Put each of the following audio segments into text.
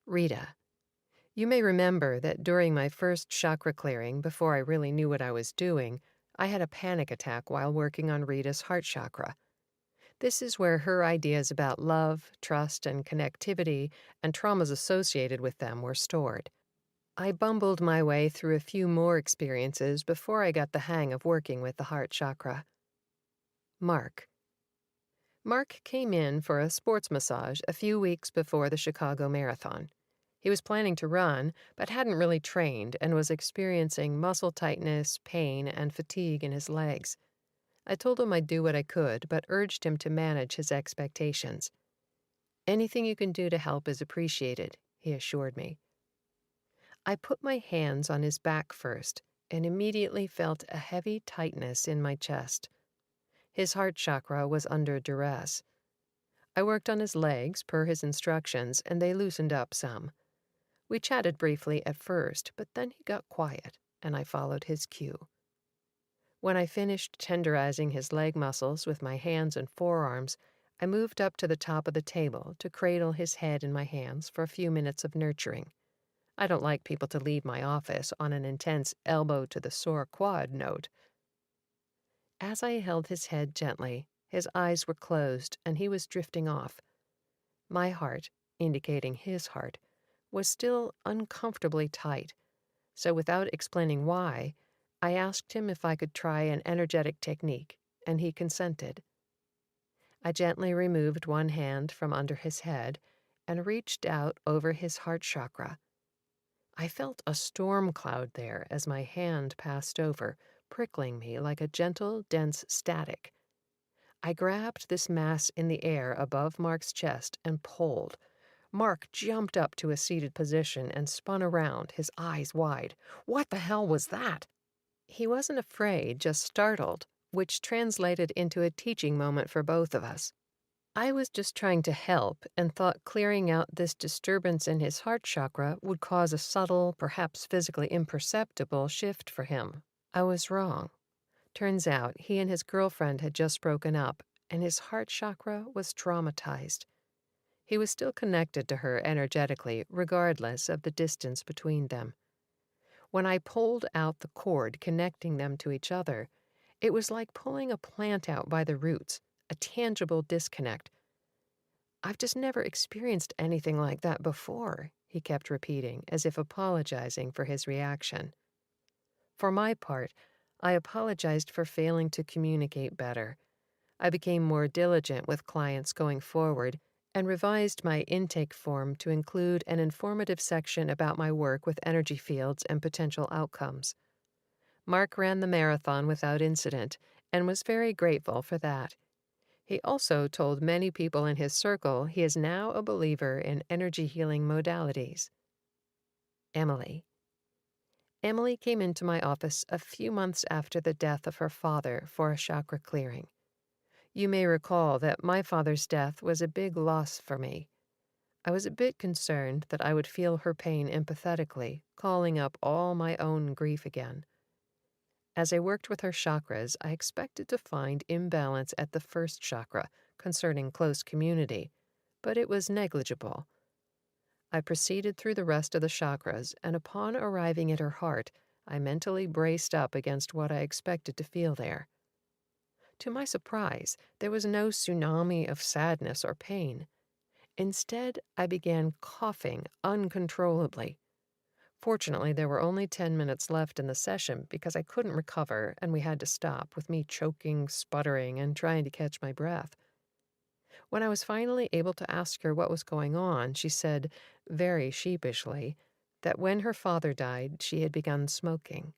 Rita, you may remember that during my first chakra clearing, before I really knew what I was doing, I had a panic attack while working on Rita's heart chakra. This is where her ideas about love, trust, and connectivity and traumas associated with them were stored. I bumbled my way through a few more experiences before I got the hang of working with the heart chakra. Mark. Mark came in for a sports massage a few weeks before the Chicago Marathon. He was planning to run, but hadn't really trained and was experiencing muscle tightness, pain, and fatigue in his legs. I told him I'd do what I could, but urged him to manage his expectations. "Anything you can do to help is appreciated," he assured me. I put my hands on his back first and immediately felt a heavy tightness in my chest. His heart chakra was under duress. I worked on his legs per his instructions, and they loosened up some. We chatted briefly at first, but then he got quiet, and I followed his cue. When I finished tenderizing his leg muscles with my hands and forearms, I moved up to the top of the table to cradle his head in my hands for a few minutes of nurturing. I don't like people to leave my office on an intense elbow to the sore quad note. As I held his head gently, his eyes were closed and he was drifting off. My heart, indicating his heart, was still uncomfortably tight, so without explaining why, I asked him if I could try an energetic technique, and he consented. I gently removed one hand from under his head and reached out over his heart chakra. I felt a storm cloud there as my hand passed over, prickling me like a gentle, dense static. I grabbed this mass in the air above Mark's chest and pulled. Mark jumped up to a seated position and spun around, his eyes wide. "What the hell was that?" He wasn't afraid, just startled, which translated into a teaching moment for both of us. I was just trying to help and thought clearing out this disturbance in his heart chakra would cause a subtle, perhaps physically imperceptible shift for him. I was wrong. Turns out he and his girlfriend had just broken up, and his heart chakra was traumatized. He was still connected to her energetically, regardless of the distance between them. When I pulled out the cord connecting them to each other, it was like pulling a plant out by the roots, a tangible disconnect. "I've just never experienced anything like that before," he kept repeating, as if apologizing for his reaction. For my part, I apologized for failing to communicate better. I became more diligent with clients going forward and revised my intake form to include an informative section about my work with energy fields and potential outcomes. Mark ran the marathon without incident and was very grateful for that. He also told many people in his circle he is now a believer in energy healing modalities. Emily. Emily came into my office a few months after the death of her father for a chakra clearing. You may recall that my father's death was a big loss for me. I was a bit concerned that I would feel her pain empathetically, calling up all my own grief again. As I worked with her chakras, I expected to find imbalance at the first chakra concerning close community, but it was negligible. I proceeded through the rest of the chakras, and upon arriving at her heart, I mentally braced up against what I expected to feel there. To my surprise, there was no tsunami of sadness or pain. Instead, I began coughing uncontrollably. Fortunately, there were only 10 minutes left in the session because I couldn't recover and we had to stop, with me choking, sputtering, and trying to catch my breath. When I was finally able to ask her what was going on, she said, very sheepishly, that when her father died, she had begun smoking.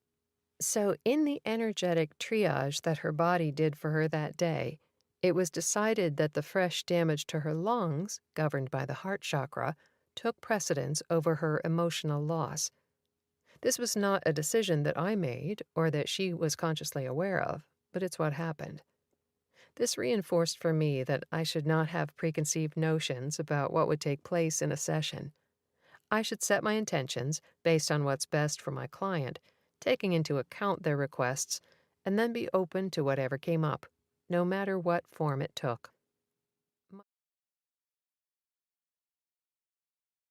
So in the energetic triage that her body did for her that day, it was decided that the fresh damage to her lungs, governed by the heart chakra, took precedence over her emotional loss. This was not a decision that I made or that she was consciously aware of, but it's what happened. This reinforced for me that I should not have preconceived notions about what would take place in a session. I should set my intentions based on what's best for my client, taking into account their requests, and then be open to whatever came up, no matter what form it took.